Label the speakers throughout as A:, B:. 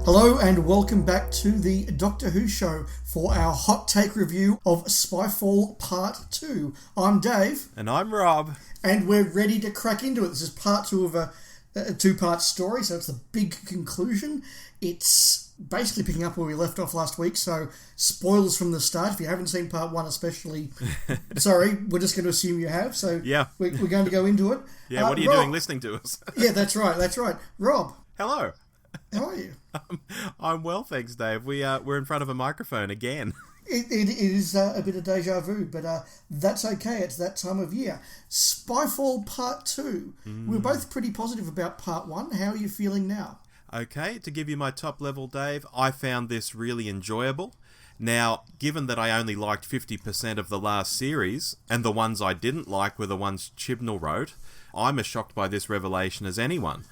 A: Hello and welcome back to the Doctor Who show for our hot take review of Spyfall Part 2. I'm Dave.
B: And I'm Rob.
A: And we're ready to crack into it. This is part 2 of a two-part story, so it's the big conclusion. It's basically picking up where we left off last week, so spoilers from the start. If you haven't seen part 1 especially, sorry, we're just going to assume you have, so
B: yeah.
A: we're going to go into it.
B: Yeah, what are you doing listening to us?
A: Yeah, that's right. Rob.
B: Hello.
A: How are you?
B: I'm well, thanks, Dave. We're in front of a microphone again.
A: It is a bit of deja vu, but that's okay. It's that time of year. Spyfall Part 2. We were both pretty positive about Part 1. How are you feeling now?
B: Okay, to give you my top level, Dave, I found this really enjoyable. Now, given that I only liked 50% of the last series, and the ones I didn't like were the ones Chibnall wrote, I'm as shocked by this revelation as anyone.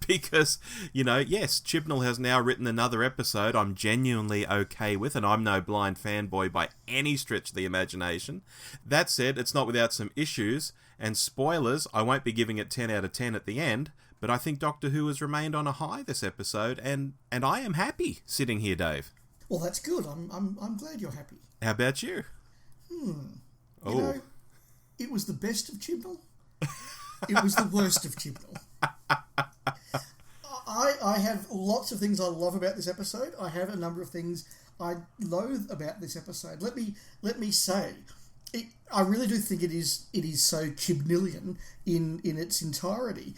B: Because, yes, Chibnall has now written another episode I'm genuinely okay with, and I'm no blind fanboy by any stretch of the imagination. That said, it's not without some issues, and spoilers, I won't be giving it 10 out of 10 at the end, but I think Doctor Who has remained on a high this episode, and I am happy sitting here, Dave.
A: Well, that's good. I'm glad you're happy.
B: How about you?
A: It was the best of Chibnall. It was the worst of Chibnall. I have lots of things I love about this episode. I have a number of things I loathe about this episode. Let me say, I really do think it is so Chibnallian in its entirety.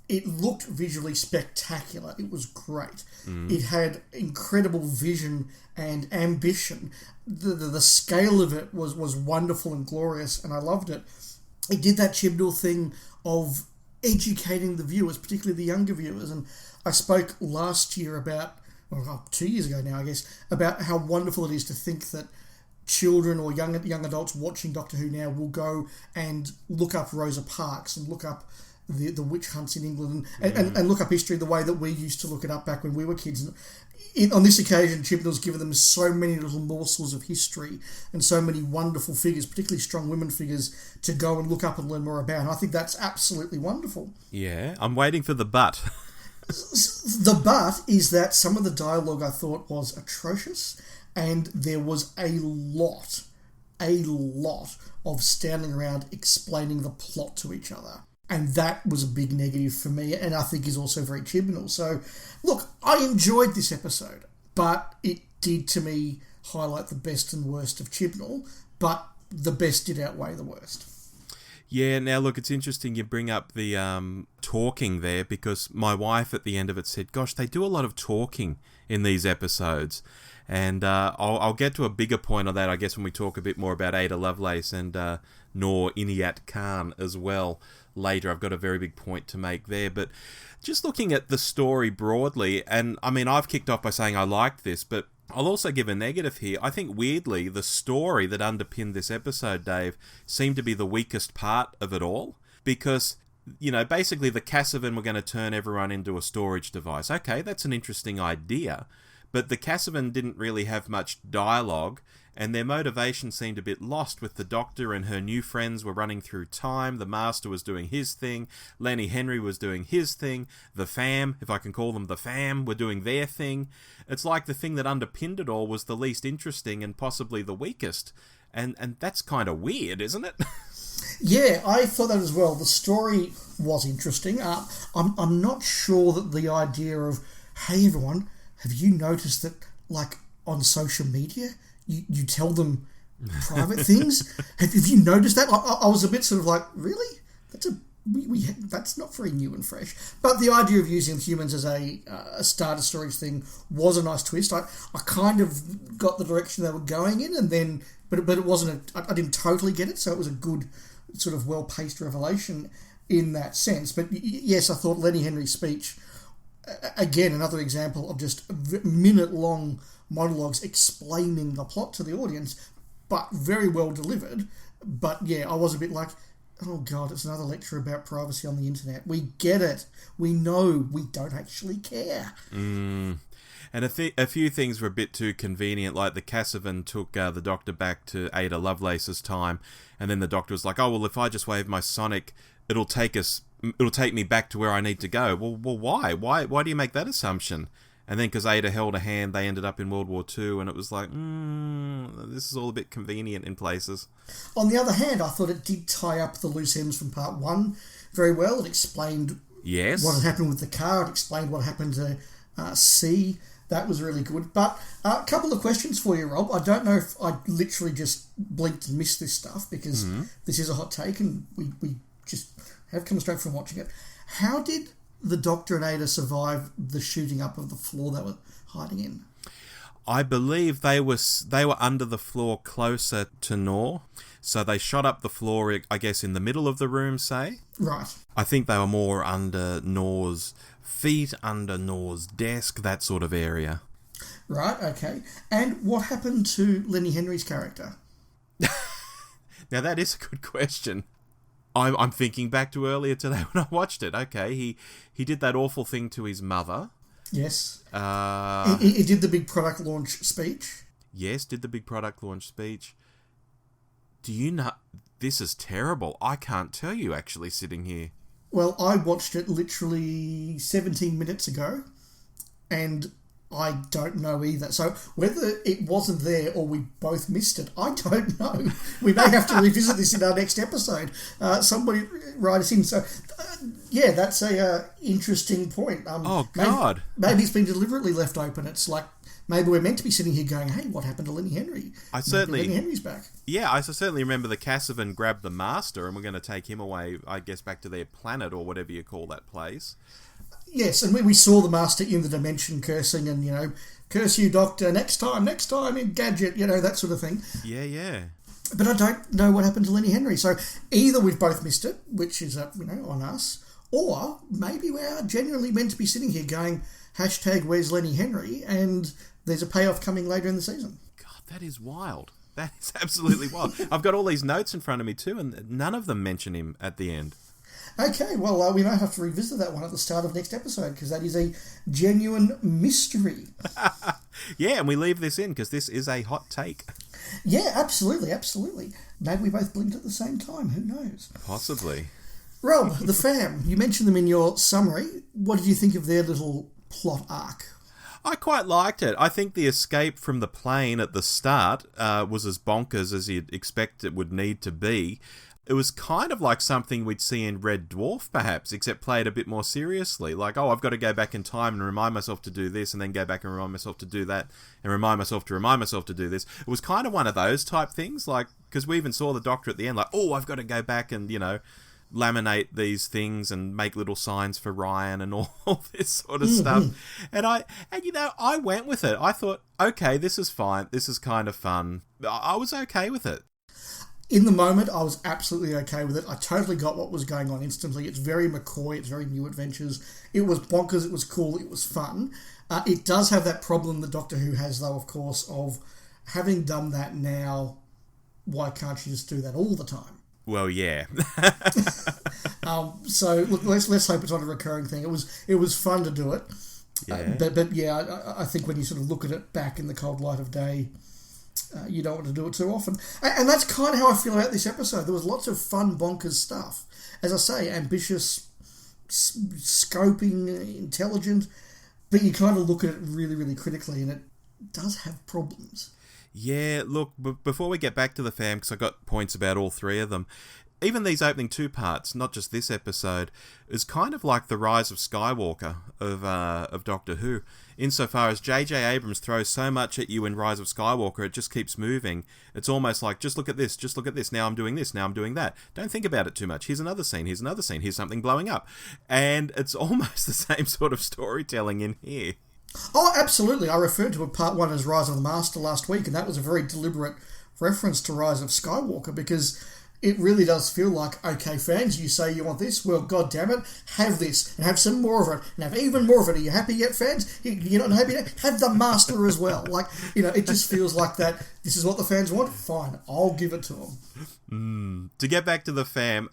A: It looked visually spectacular. It was great. It had incredible vision and ambition. The scale of it was wonderful and glorious, and I loved it. It did that Chibnall thing of educating the viewers, particularly the younger viewers. And I spoke last year about, 2 years ago now, I guess, about how wonderful it is to think that children or young adults watching Doctor Who now will go and look up Rosa Parks and look up the witch hunts in England and look up history the way that we used to look it up back when we were kids. And on this occasion, Chibnall's given them so many little morsels of history and so many wonderful figures, particularly strong women figures, to go and look up and learn more about. And I think that's absolutely wonderful.
B: Yeah, I'm waiting for the but.
A: The but is that some of the dialogue I thought was atrocious, and there was a lot of standing around explaining the plot to each other. And that was a big negative for me, and I think is also very Chibnall. So, look, I enjoyed this episode, but it did, to me, highlight the best and worst of Chibnall, but the best did outweigh the worst.
B: Yeah, now look, it's interesting you bring up the talking there, because my wife at the end of it said, gosh, they do a lot of talking in these episodes. And I'll get to a bigger point on that, I guess, when we talk a bit more about Ada Lovelace and Noor Inayat Khan as well later. I've got a very big point to make there. But just looking at the story broadly, and I mean, I've kicked off by saying I liked this, but I'll also give a negative here. I think, weirdly, the story that underpinned this episode, Dave, seemed to be the weakest part of it all. Because, basically the Cassavan were going to turn everyone into a storage device. Okay, that's an interesting idea. But the Cassavan didn't really have much dialogue, and their motivation seemed a bit lost with the Doctor and her new friends were running through time. The Master was doing his thing. Lenny Henry was doing his thing. The Fam, if I can call them the Fam, were doing their thing. It's like the thing that underpinned it all was the least interesting and possibly the weakest. And that's kind of weird, isn't it?
A: Yeah, I thought that as well. The story was interesting. I'm not sure that the idea of, hey everyone, have you noticed that, like, on social media, you tell them private things? Have you noticed that? I was a bit sort of like, really? That's not very new and fresh. But the idea of using humans as a starter storage thing was a nice twist. I kind of got the direction they were going in, and then, but it wasn't. I didn't totally get it, so it was a good sort of well-paced revelation in that sense. But yes, I thought Lenny Henry's speech, again, another example of just minute-long monologues explaining the plot to the audience, but very well delivered. But yeah, I was a bit like, oh God, it's another lecture about privacy on the internet. We get it. We know. We don't actually care.
B: And a few things were a bit too convenient, like the Cassavan took the Doctor back to Ada Lovelace's time, and then the Doctor was like, oh, well, if I just wave my sonic, it'll take me back to where I need to go. Well, why? Why do you make that assumption? And then because Ada held a hand, they ended up in World War II, and it was like, this is all a bit convenient in places.
A: On the other hand, I thought it did tie up the loose ends from part one very well. It explained what had happened with the car. It explained what happened to C. That was really good. But a couple of questions for you, Rob. I don't know if I literally just blinked and missed this stuff because this is a hot take and we just have come straight from watching it. How did the Doctor and Ada survive the shooting up of the floor they were hiding in?
B: I believe they were under the floor closer to Nor, so they shot up the floor, I guess, in the middle of the room, say.
A: Right.
B: I think they were more under Nor's feet, under Nor's desk, that sort of area.
A: Right, okay. And what happened to Lenny Henry's character?
B: Now, that is a good question. I'm thinking back to earlier today when I watched it. Okay, he did that awful thing to his mother.
A: Yes. He did the big product launch speech.
B: Yes, did the big product launch speech. Do you know... This is terrible. I can't tell you, actually, sitting here.
A: Well, I watched it literally 17 minutes ago, and I don't know either. So whether it wasn't there or we both missed it, I don't know. We may have to revisit this in our next episode. Somebody write us in. So, yeah, that's a interesting point.
B: Oh, God.
A: Maybe it's been deliberately left open. It's like maybe we're meant to be sitting here going, hey, what happened to Lenny Henry? Lenny Henry's back.
B: Yeah, I certainly remember the Cassavan grabbed the Master and we're going to take him away, I guess, back to their planet or whatever you call that place.
A: Yes, and we saw the Master in the dimension cursing and, curse you, Doctor, next time, in Gadget, that sort of thing.
B: Yeah.
A: But I don't know what happened to Lenny Henry. So either we've both missed it, which is, on us, or maybe we are genuinely meant to be sitting here going, #Where's Lenny Henry? And there's a payoff coming later in the season.
B: God, that is wild. That is absolutely wild. I've got all these notes in front of me too, and none of them mention him at the end.
A: Okay, well, we might have to revisit that one at the start of next episode because that is a genuine mystery.
B: Yeah, and we leave this in because this is a hot take.
A: Yeah, absolutely. Maybe we both blinked at the same time. Who knows?
B: Possibly.
A: Rob, the fam, you mentioned them in your summary. What did you think of their little plot arc?
B: I quite liked it. I think the escape from the plane at the start was as bonkers as you'd expect it would need to be. It was kind of like something we'd see in Red Dwarf, perhaps, except played a bit more seriously. Like, I've got to go back in time and remind myself to do this, and then go back and remind myself to do that, and remind myself to do this. It was kind of one of those type things, like, because we even saw the Doctor at the end, like, I've got to go back and, laminate these things and make little signs for Ryan and all this sort of stuff. And I went with it. I thought, okay, this is fine. This is kind of fun. I was okay with it.
A: In the moment, I was absolutely okay with it. I totally got what was going on instantly. It's very McCoy. It's very New Adventures. It was bonkers. It was cool. It was fun. It does have that problem that Doctor Who has, though, of course, of having done that now, why can't you just do that all the time?
B: Well, yeah.
A: So look, let's hope it's not a recurring thing. It was fun to do it.
B: Yeah.
A: But yeah, I think when you sort of look at it back in the cold light of day, you don't want to do it too often. And that's kind of how I feel about this episode. There was lots of fun, bonkers stuff. As I say, ambitious, scoping, intelligent, but you kind of look at it really, really critically, and it does have problems.
B: Yeah, look, before we get back to the fam, because I got points about all three of them, even these opening two parts, not just this episode, is kind of like the Rise of Skywalker of Doctor Who, insofar as J.J. Abrams throws so much at you in Rise of Skywalker, it just keeps moving. It's almost like, just look at this, now I'm doing this, now I'm doing that. Don't think about it too much. Here's another scene, here's something blowing up. And it's almost the same sort of storytelling in here.
A: Oh, absolutely. I referred to part one as Rise of the Master last week, and that was a very deliberate reference to Rise of Skywalker because it really does feel like, okay, fans, you say you want this, well, God damn it, have this, and have some more of it, and have even more of it. Are you happy yet, fans? You're not happy yet? Have the Master as well. Like, it just feels like that. This is what the fans want? Fine, I'll give it to them.
B: To get back to the fam,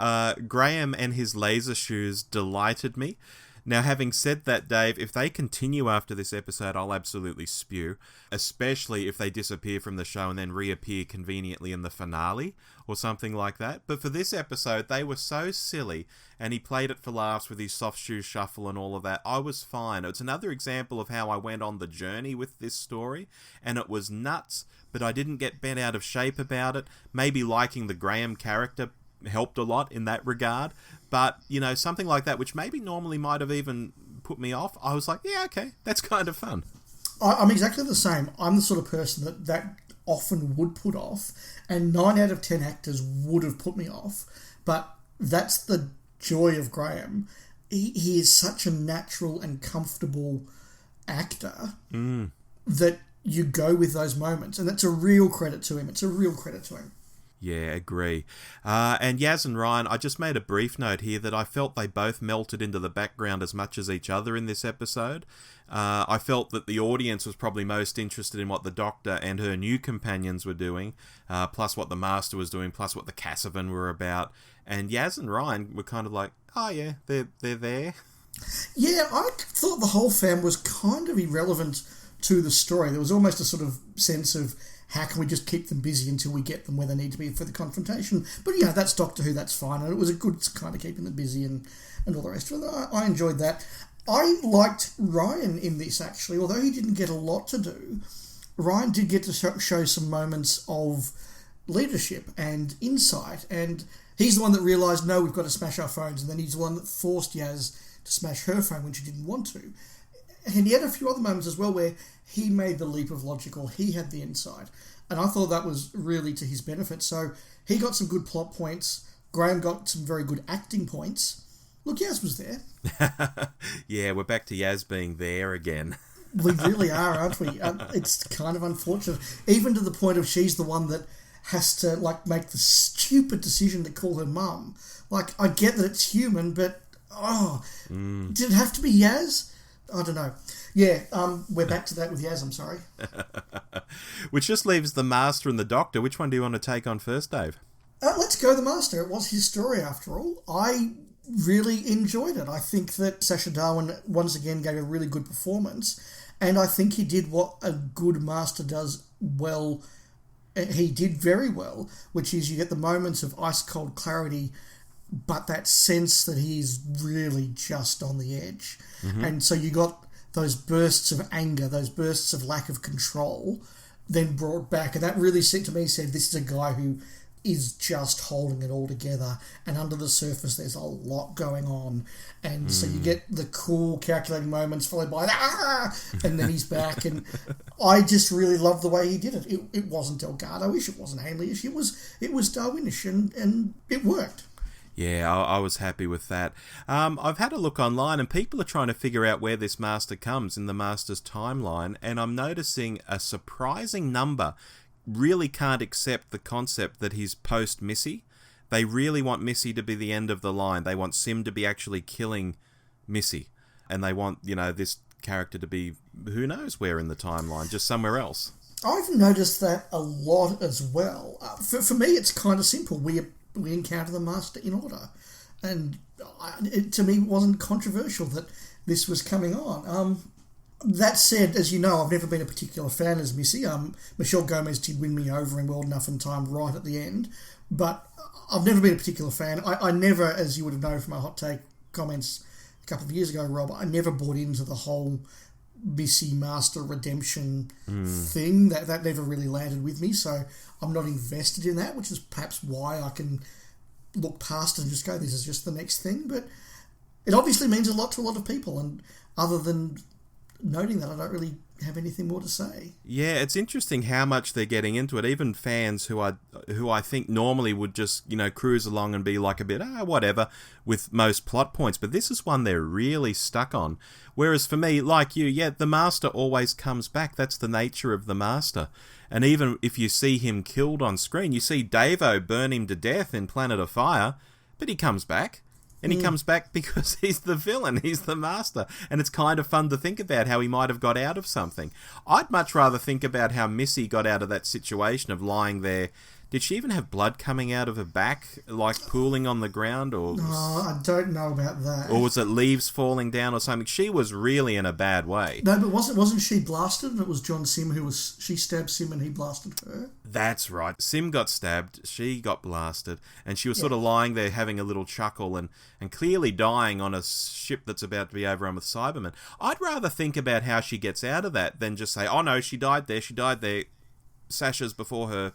B: Graham and his laser shoes delighted me. Now, having said that, Dave, if they continue after this episode, I'll absolutely spew, especially if they disappear from the show and then reappear conveniently in the finale or something like that. But for this episode, they were so silly, and he played it for laughs with his soft shoe shuffle and all of that. I was fine. It's another example of how I went on the journey with this story, and it was nuts, but I didn't get bent out of shape about it. Maybe liking the Graham character helped a lot in that regard, but something like that, which maybe normally might have even put me off, I was like, yeah, okay, that's kind of fun.
A: I'm exactly the same. I'm the sort of person that often would put off, and 9 out of 10 actors would have put me off, but that's the joy of Graham. He is such a natural and comfortable actor that you go with those moments, and that's a real credit to him.
B: Yeah, agree. And Yaz and Ryan, I just made a brief note here that I felt they both melted into the background as much as each other in this episode. I felt that the audience was probably most interested in what the Doctor and her new companions were doing, plus what the Master was doing, plus what the Cassavan were about. And Yaz and Ryan were kind of like, oh yeah, they're there.
A: Yeah, I thought the whole fam was kind of irrelevant to the story. There was almost a sort of sense of, how can we just keep them busy until we get them where they need to be for the confrontation? But that's Doctor Who, that's fine. And it was a good kind of keeping them busy and all the rest of it. I enjoyed that. I liked Ryan in this, actually. Although he didn't get a lot to do, Ryan did get to show some moments of leadership and insight. And he's the one that realised, no, we've got to smash our phones. And then he's the one that forced Yaz to smash her phone when she didn't want to. And he had a few other moments as well where he made the leap of logic, or he had the insight. And I thought that was really to his benefit. So he got some good plot points. Graham got some very good acting points. Look, Yaz was there.
B: Yeah, we're back to Yaz being there again.
A: We really are, aren't we? It's kind of unfortunate. Even to the point of she's the one that has to make the stupid decision to call her mum. I get that it's human, but did it have to be Yaz? I don't know. Yeah, we're back to that with Yaz, I'm sorry.
B: Which just leaves the Master and the Doctor. Which one do you want to take on first, Dave?
A: Let's go the Master. It was his story, after all. I really enjoyed it. I think that Sacha Darwin once again gave a really good performance, and I think he did what a good Master does well. He did very well, which is you get the moments of ice-cold clarity, but that sense that he's really just on the edge. Mm-hmm. And so you got those bursts of anger, those bursts of lack of control, then brought back. And that really said to me, this is a guy who is just holding it all together. And under the surface, there's a lot going on. And so you get the cool, calculating moments followed by, and then he's back. And I just really love the way he did it. It wasn't Delgado-ish, it wasn't Haley-ish, it was Darwin-ish, and it worked.
B: Yeah, I was happy with that. I've had a look online, and people are trying to figure out where this Master comes in the Master's timeline, and I'm noticing a surprising number really can't accept the concept that he's post-Missy. They really want Missy to be the end of the line. They want Sim to be actually killing Missy, and they want, this character to be, who knows where in the timeline, just somewhere else.
A: I've noticed that a lot as well. For me, it's kind of simple. We encounter the Master in order. And it, to me, wasn't controversial that this was coming on. That said, as you know, I've never been a particular fan as Missy. Michelle Gomez did win me over in World Enough in Time right at the end. But I've never been a particular fan. I never, as you would have known from my hot take comments a couple of years ago, Rob, I never bought into the whole Missy Master redemption thing. That never really landed with me, so I'm not invested in that, which is perhaps why I can look past it and just go, this is just the next thing. But it obviously means a lot to a lot of people, and other than noting that, I don't really have anything more to say.
B: Yeah, it's interesting how much they're getting into it. Even fans who I think normally would just, cruise along and be like a bit, whatever, with most plot points. But this is one they're really stuck on. Whereas for me, like you, the Master always comes back. That's the nature of the Master. And even if you see him killed on screen, you see Davo burn him to death in Planet of Fire, but he comes back. And he comes back because he's the villain, he's the Master. And it's kind of fun to think about how he might have got out of something. I'd much rather think about how Missy got out of that situation of lying there Did she even have blood coming out of her back, like pooling on the ground? Or
A: I don't know about that.
B: Or was it leaves falling down or something? She was really in a bad way.
A: No, but wasn't she blasted? And it was John Sim she stabbed Sim and he blasted her?
B: That's right. Sim got stabbed, she got blasted, and she was sort of lying there having a little chuckle and clearly dying on a ship that's about to be overrun with Cybermen. I'd rather think about how she gets out of that than just say, oh no, she died there, Sasha's before her,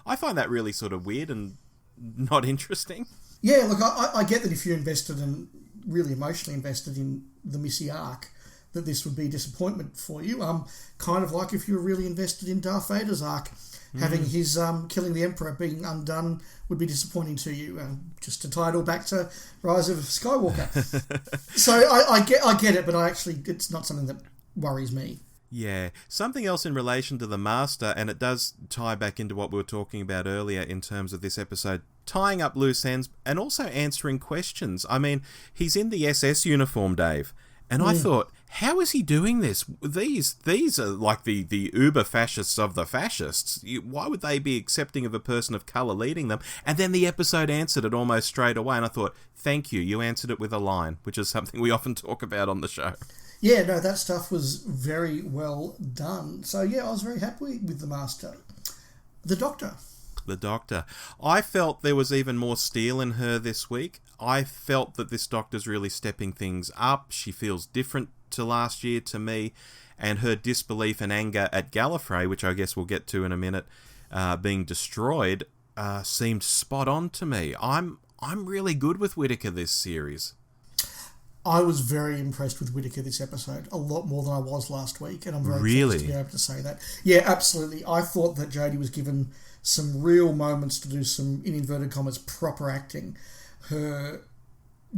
B: I find that really sort of weird and not interesting.
A: Yeah, look, I get that if you're invested and really emotionally invested in the Missy arc, that this would be a disappointment for you. Kind of like if you were really invested in Darth Vader's arc, having his killing the Emperor being undone would be disappointing to you. Just to tie it all back to Rise of Skywalker. So I get it, but it's not something that worries me.
B: Yeah. Something else in relation to the Master, and it does tie back into what we were talking about earlier in terms of this episode, tying up loose ends and also answering questions. I mean, he's in the SS uniform, Dave, and I thought, how is he doing this? These are like the uber fascists of the fascists. Why would they be accepting of a person of colour leading them? And then the episode answered it almost straight away, and I thought, thank you, you answered it with a line, which is something we often talk about on the show.
A: Yeah, no, that stuff was very well done. So, yeah, I was very happy with the Master. The Doctor. I felt there was even more steel in her this week. I felt that this Doctor's really stepping things up. She feels different to last year to me. And her disbelief and anger at Gallifrey, which I guess we'll get to in a minute, being destroyed, seemed spot on to me. I'm really good with Whittaker this series. I was very impressed with Whittaker this episode, a lot more than I was last week, and I'm very pleased to be able to say that. Yeah, absolutely. I thought that Jodie was given some real moments to do some, in inverted commas, proper acting. Her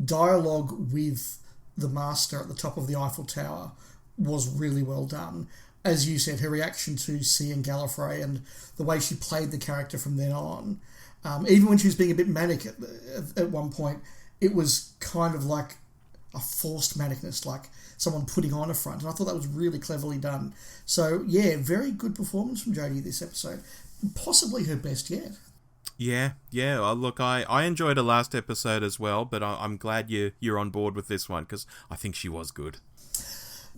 A: dialogue with the Master at the top of the Eiffel Tower was really well done. As you said, her reaction to seeing Gallifrey and the way she played the character from then on, even when she was being a bit manic at one point, it was kind of like a forced manicness, like someone putting on a front, and I thought that was really cleverly done. So yeah, very good performance from Jodie this episode, possibly her best yet. Yeah.
B: Look, I enjoyed her last episode as well, but I'm glad you're on board with this one because I think she was good.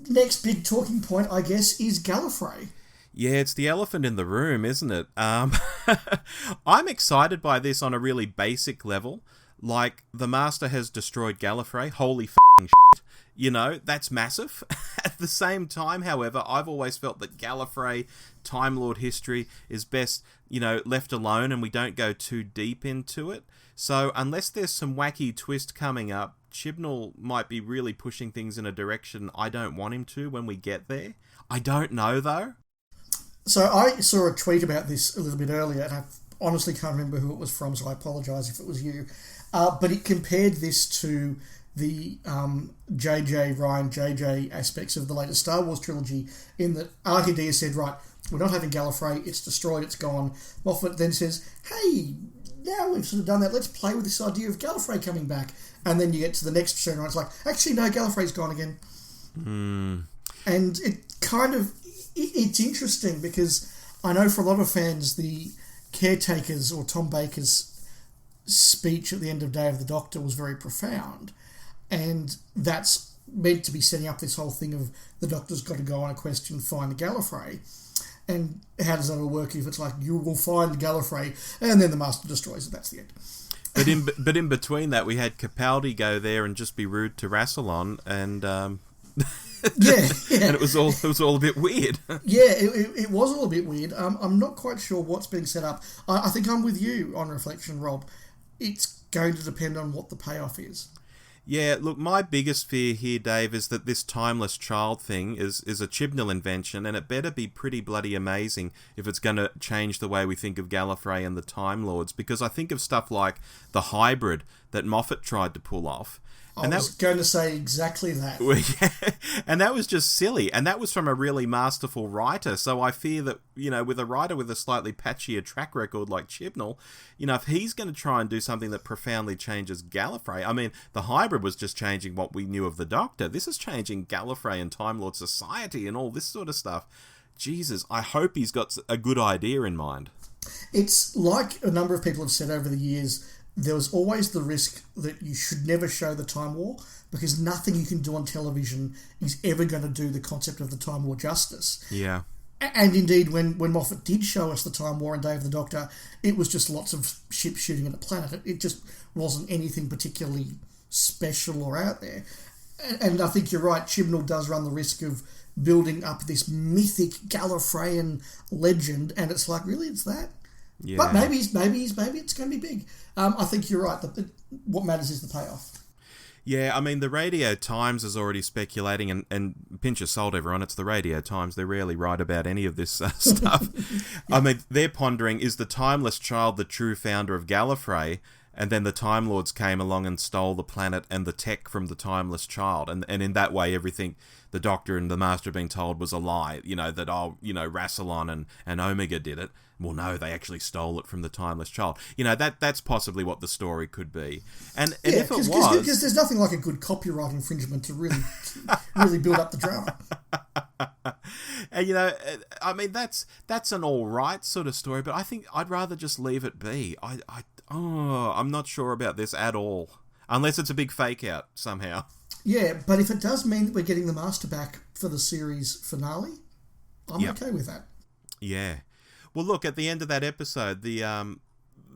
A: Next big talking point, I guess, is Gallifrey.
B: Yeah, it's the elephant in the room, isn't it? I'm excited by this on a really basic level. Like, the Master has destroyed Gallifrey. Holy f***ing shit. That's massive. At the same time, however, I've always felt that Gallifrey, Time Lord history, is best, left alone and we don't go too deep into it. So, unless there's some wacky twist coming up, Chibnall might be really pushing things in a direction I don't want him to when we get there. I don't know, though.
A: So, I saw a tweet about this a little bit earlier, and I honestly can't remember who it was from, so I apologise if it was you. But it compared this to the Ryan JJ aspects of the latest Star Wars trilogy, in that RTD said, right, we're not having Gallifrey, it's destroyed, it's gone. Moffat then says, hey, now we've sort of done that, let's play with this idea of Gallifrey coming back. And then you get to the next show and it's like, actually, no, Gallifrey's gone again. And it kind of, it's interesting because I know for a lot of fans, the caretakers or Tom Baker's speech at the end of Day of the Doctor was very profound, and that's meant to be setting up this whole thing of the Doctor's got to go on a quest and find the Gallifrey. And how does that all work if it's like, you will find Gallifrey and then the Master destroys it? That's the end.
B: But in between that, we had Capaldi go there and just be rude to Rassilon, and
A: yeah.
B: And it was all a bit weird.
A: Yeah, it was all a bit weird. I'm not quite sure what's being set up. I think I'm with you on reflection, Rob. It's going to depend on what the payoff is.
B: Yeah, look, my biggest fear here, Dave, is that this timeless child thing is a Chibnall invention, and it better be pretty bloody amazing if it's going to change the way we think of Gallifrey and the Time Lords, because I think of stuff like the hybrid that Moffat tried to pull off.
A: I was going to say exactly that.
B: And that was just silly. And that was from a really masterful writer. So I fear that, with a writer with a slightly patchier track record like Chibnall, if he's going to try and do something that profoundly changes Gallifrey, I mean, the hybrid was just changing what we knew of the Doctor. This is changing Gallifrey and Time Lord society and all this sort of stuff. Jesus, I hope he's got a good idea in mind.
A: It's like a number of people have said over the years, there was always the risk that you should never show the Time War because nothing you can do on television is ever going to do the concept of the Time War justice.
B: Yeah.
A: And indeed, when Moffat did show us the Time War and Day of the Doctor, it was just lots of ships shooting at a planet. It just wasn't anything particularly special or out there. And I think you're right, Chibnall does run the risk of building up this mythic Gallifreyan legend, and it's like, really, it's that? Yeah. But maybe it's going to be big. I think you're right. What matters is the payoff.
B: Yeah, I mean, the Radio Times is already speculating, and pinch of salt, everyone, it's the Radio Times. They rarely write about any of this stuff. Yeah. I mean, they're pondering, is the Timeless Child the true founder of Gallifrey? And then the Time Lords came along and stole the planet and the tech from the Timeless Child. And in that way, everything the Doctor and the Master have been told was a lie. You know, that, Rassilon and Omega did it. Well, no, they actually stole it from the Timeless Child. You know, that's possibly what the story could be. And if it was...
A: Because there's nothing like a good copyright infringement to really build up the drama.
B: And, you know, I mean, that's an all right sort of story, but I think I'd rather just leave it be. I'm not sure about this at all. Unless it's a big fake out somehow.
A: Yeah, but if it does mean that we're getting the Master back for the series finale, I'm okay with that.
B: Yeah. Well, look, at the end of that episode, the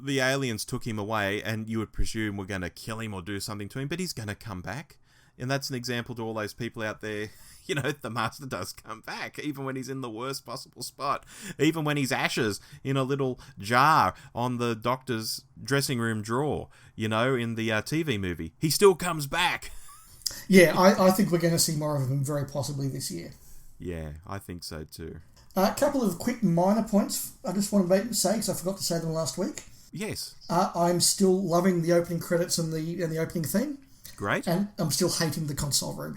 B: aliens took him away, and you would presume we're going to kill him or do something to him, but he's going to come back. And that's an example to all those people out there. You know, the Master does come back, even when he's in the worst possible spot. Even when he's ashes in a little jar on the Doctor's dressing room drawer, you know, in the TV movie. He still comes back.
A: Yeah, I think we're going to see more of him very possibly this year.
B: Yeah, I think so too.
A: A couple of quick minor points I just want to say, because I forgot to say them last week.
B: Yes.
A: I'm still loving the opening credits and the opening theme.
B: Great.
A: And I'm still hating the console room.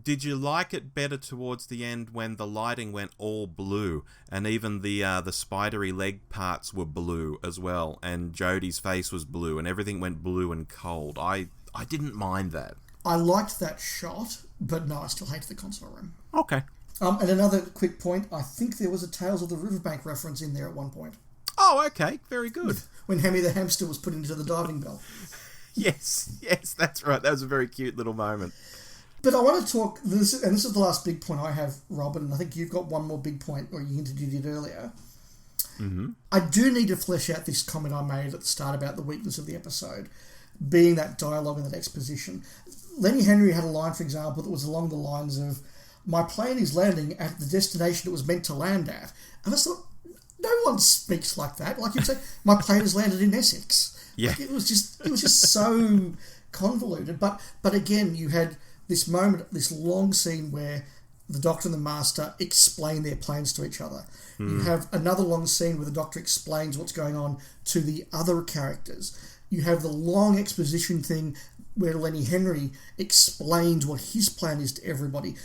B: Did you like it better towards the end when the lighting went all blue, and even the spidery leg parts were blue as well, and Jodie's face was blue, and everything went blue and cold? I didn't mind that. I liked that shot, but no, I still hate the console room. Okay. And another quick point, I think there was a Tales of the Riverbank reference in there at one point. Oh, okay. Very good. When Hemi the hamster was put into the diving bell. Yes, that's right. That was a very cute little moment. But I want to talk, and this is the last big point I have, Robin, and I think you've got one more big point, or you hinted you did earlier. Mm-hmm. I do need to flesh out this comment I made at the start about the weakness of the episode, being that dialogue and that exposition. Lenny Henry had a line, for example, that was along the lines of, "My plane is landing at the destination it was meant to land at." And I thought, no one speaks like that. Like you'd say, "My plane has landed in Essex." Yeah. Like it was just so convoluted. But again, you had this moment, this long scene where the Doctor and the Master explain their plans to each other. Mm. You have another long scene where the Doctor explains what's going on to the other characters. You have the long exposition thing where Lenny Henry explains what his plan is to everybody.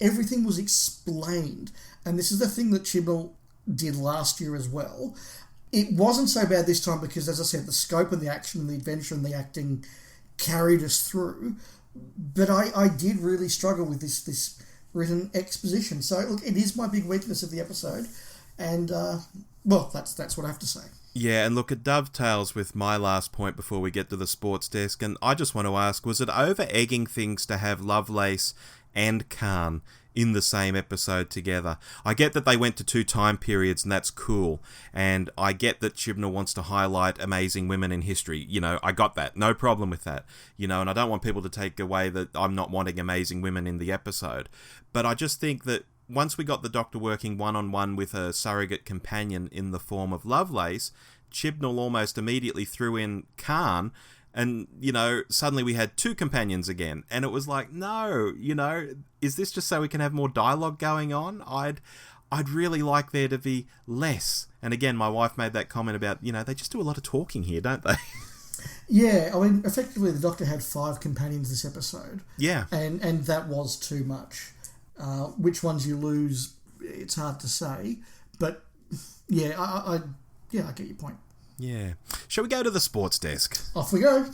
B: Everything was explained. And this is the thing that Chibnall did last year as well. It wasn't so bad this time because, as I said, the scope and the action and the adventure and the acting carried us through. But I did really struggle with this written exposition. So, look, it is my big weakness of the episode. And, that's what I have to say. Yeah, and look, it dovetails with my last point before we get to the sports desk. And I just want to ask, was it over-egging things to have Lovelace and Khan in the same episode together? I get that they went to 2 time periods, and that's cool. And I get that Chibnall wants to highlight amazing women in history. You know, I got that. No problem with that. You know, and I don't want people to take away that I'm not wanting amazing women in the episode. But I just think that once we got the Doctor working one-on-one with a surrogate companion in the form of Lovelace, Chibnall almost immediately threw in Khan, and, you know, suddenly we had 2 companions again. And it was like, no, you know, is this just so we can have more dialogue going on? I'd really like there to be less. And again, my wife made that comment about, you know, they just do a lot of talking here, don't they? Yeah, I mean, effectively the Doctor had 5 companions this episode. Yeah. And that was too much. Which ones you lose, it's hard to say. But, yeah, I get your point. Yeah. Shall we go to the sports desk? Off we go.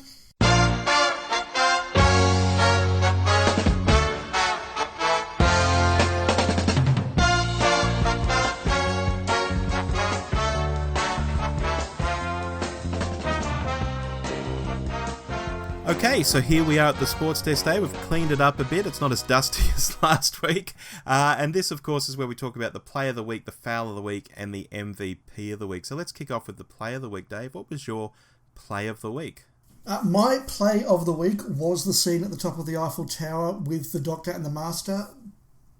B: Okay, so here we are at the Sports Desk Day. We've cleaned it up a bit. It's not as dusty as last week. And this, of course, is where we talk about the Play of the Week, the Foul of the Week, and the MVP of the Week. So let's kick off with the Play of the Week, Dave. What was your Play of the Week?
A: My Play of the Week was the scene at the top of the Eiffel Tower with the Doctor and the Master.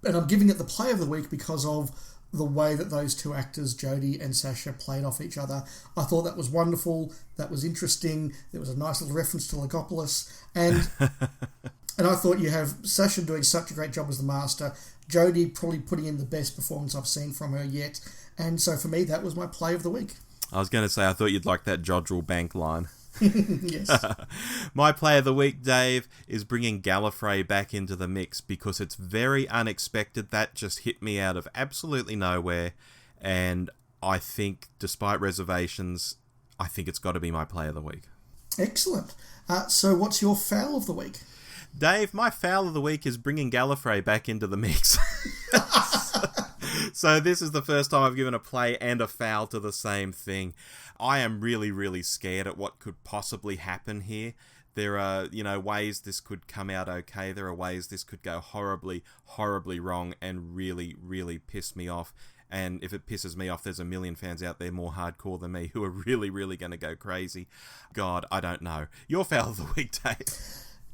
A: And I'm giving it the Play of the Week because of the way that those two actors, Jodie and Sasha, played off each other. I thought that was wonderful. That was interesting. There was a nice little reference to Legopolis. And and I thought you have Sasha doing such a great job as the Master. Jodie probably putting in the best performance I've seen from her yet. And so for me, that was my Play of the Week.
B: I was going to say, I thought you'd like that Jodrell Bank line.
A: Yes.
B: My Play of the Week, Dave, is bringing Gallifrey back into the mix because it's very unexpected. That just hit me out of absolutely nowhere, and I think, despite reservations, I think it's got to be my Play of the Week.
A: Excellent. So what's your Foul of the Week?
B: Dave, my Foul of the Week is bringing Gallifrey back into the mix. So this is the first time I've given a play and a foul to the same thing. I am really, really scared at what could possibly happen here. There are, ways this could come out okay. There are ways this could go horribly, horribly wrong and really, really piss me off. And if it pisses me off, there's a million fans out there more hardcore than me who are really, really going to go crazy. God, I don't know. Your Foul of the Week, Dave.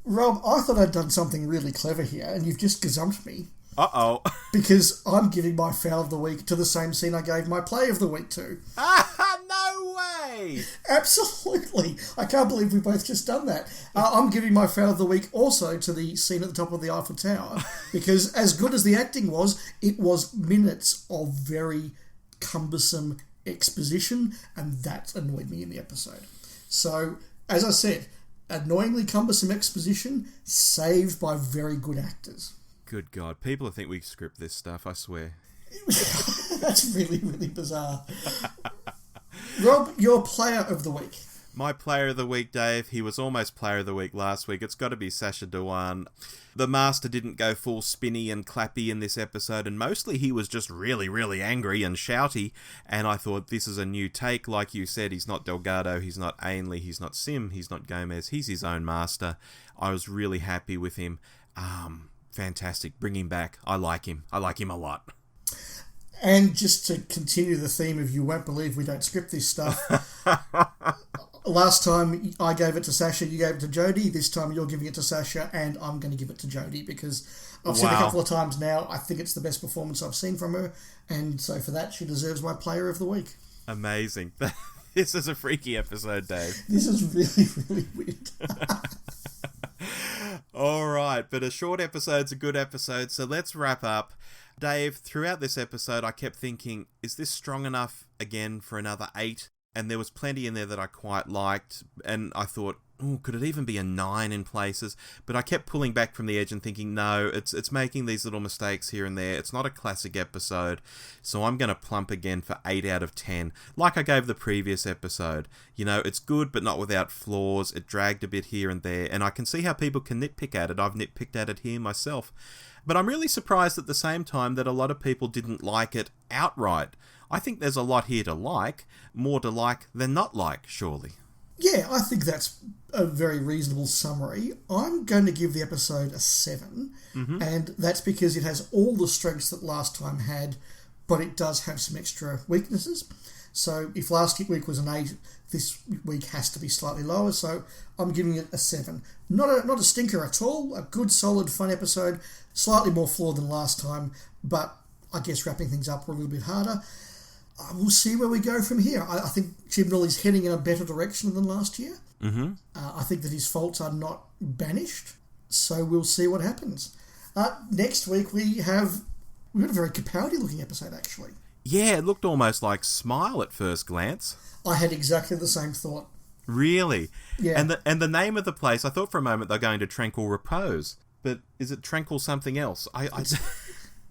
A: Rob, I thought I'd done something really clever here, and you've just gazumped me.
B: Uh-oh.
A: Because I'm giving my Foul of the Week to the same scene I gave my Play of the Week to.
B: No way!
A: Absolutely. I can't believe we both just done that. I'm giving my Foul of the Week also to the scene at the top of the Eiffel Tower, because as good as the acting was, it was minutes of very cumbersome exposition, and that annoyed me in the episode. So, as I said, annoyingly cumbersome exposition saved by very good actors.
B: Good God. People think we script this stuff, I swear.
A: That's really, really bizarre. Rob, your Player of the Week.
B: My Player of the Week, Dave, he was almost Player of the Week last week. It's got to be Sacha Dhawan. The Master didn't go full spinny and clappy in this episode, and mostly he was just really, really angry and shouty, and I thought this is a new take. Like you said, he's not Delgado, he's not Ainley, he's not Sim, he's not Gomez, he's his own Master. I was really happy with him. Fantastic. Bring him back. I like him. I like him a lot.
A: And just to continue the theme of you won't believe we don't script this stuff, last time I gave it to Sasha, you gave it to Jodie. This time you're giving it to Sasha, and I'm going to give it to Jodie because I've seen it a couple of times now. I think it's the best performance I've seen from her, and so for that, she deserves my Player of the Week.
B: Amazing. This is a freaky episode, Dave.
A: This is really, really weird.
B: All right, but a short episode's a good episode, so let's wrap up. Dave, throughout this episode, I kept thinking, is this strong enough again for another 8? And there was plenty in there that I quite liked, and I thought, could it even be a 9 in places? But I kept pulling back from the edge and thinking, no, it's making these little mistakes here and there. It's not a classic episode, so I'm going to plump again for 8 out of 10, like I gave the previous episode. It's good, but not without flaws. It dragged a bit here and there, and I can see how people can nitpick at it. I've nitpicked at it here myself. But I'm really surprised at the same time that a lot of people didn't like it outright. I think there's a lot here to like, more to like than not like, surely.
A: Yeah, I think that's a very reasonable summary. I'm going to give the episode a 7, and that's because it has all the strengths that last time had, but it does have some extra weaknesses. So if last week was an 8, this week has to be slightly lower, so I'm giving it a 7. Not a stinker at all, a good, solid, fun episode, slightly more flawed than last time, but I guess wrapping things up a little bit harder. We'll see where we go from here. I think Chibnall is heading in a better direction than last year. I think that his faults are not banished, so we'll see what happens. Next week we have a very Capaldi-looking episode, actually.
B: Yeah, it looked almost like Smile at first glance.
A: I had exactly the same thought.
B: Really?
A: Yeah.
B: And the name of the place, I thought for a moment they're going to Tranquil Repose, but is it Tranquil something else?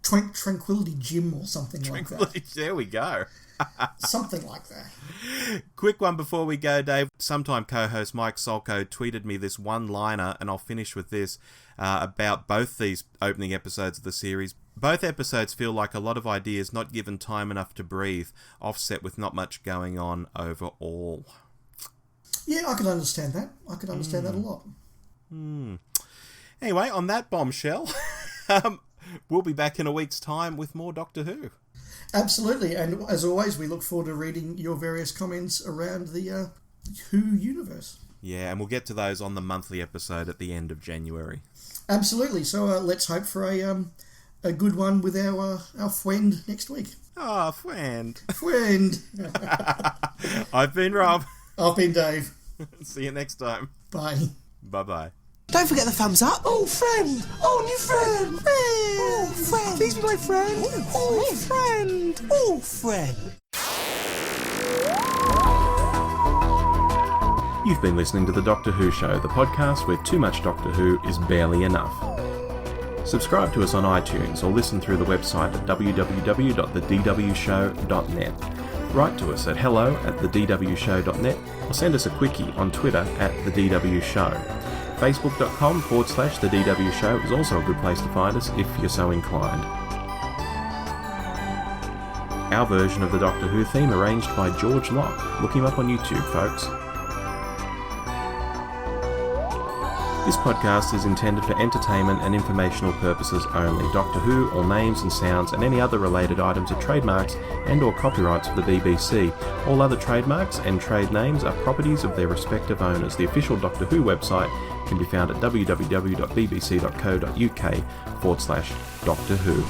A: Tranquility Gym or something like that.
B: There we go.
A: Something like that.
B: Quick one before we go, Dave. Sometime co-host Mike Solko tweeted me this one-liner, and I'll finish with this, about both these opening episodes of the series. Both episodes feel like a lot of ideas not given time enough to breathe, offset with not much going on overall.
A: Yeah, I can understand that. I could understand that a lot.
B: Anyway, on that bombshell, we'll be back in a week's time with more Doctor Who.
A: Absolutely, and as always, we look forward to reading your various comments around the Who universe.
B: Yeah, and we'll get to those on the monthly episode at the end of January.
A: Absolutely. So let's hope for a good one with our friend next week.
B: Oh, friend.
A: Friend.
B: I've been Rob.
A: I've been Dave.
B: See you next time.
A: Bye.
B: Bye-bye.
C: Don't forget the thumbs up. Oh, friend. Oh, new friend. Friend. Oh, friend. Please be my friend. Oh, friend. Oh, friend.
B: You've been listening to The Doctor Who Show, the podcast where too much Doctor Who is barely enough. Subscribe to us on iTunes or listen through the website at www.thedwshow.net. Write to us at hello@thedwshow.net or send us a quickie on Twitter @thedwshow. Facebook.com/The DW Show is also a good place to find us if you're so inclined. Our version of the Doctor Who theme arranged by George Locke. Look him up on YouTube, folks. This podcast is intended for entertainment and informational purposes only. Doctor Who, all names and sounds, and any other related items are trademarks and or copyrights of the BBC. All other trademarks and trade names are properties of their respective owners. The official Doctor Who website can be found at www.bbc.co.uk/Doctor Who.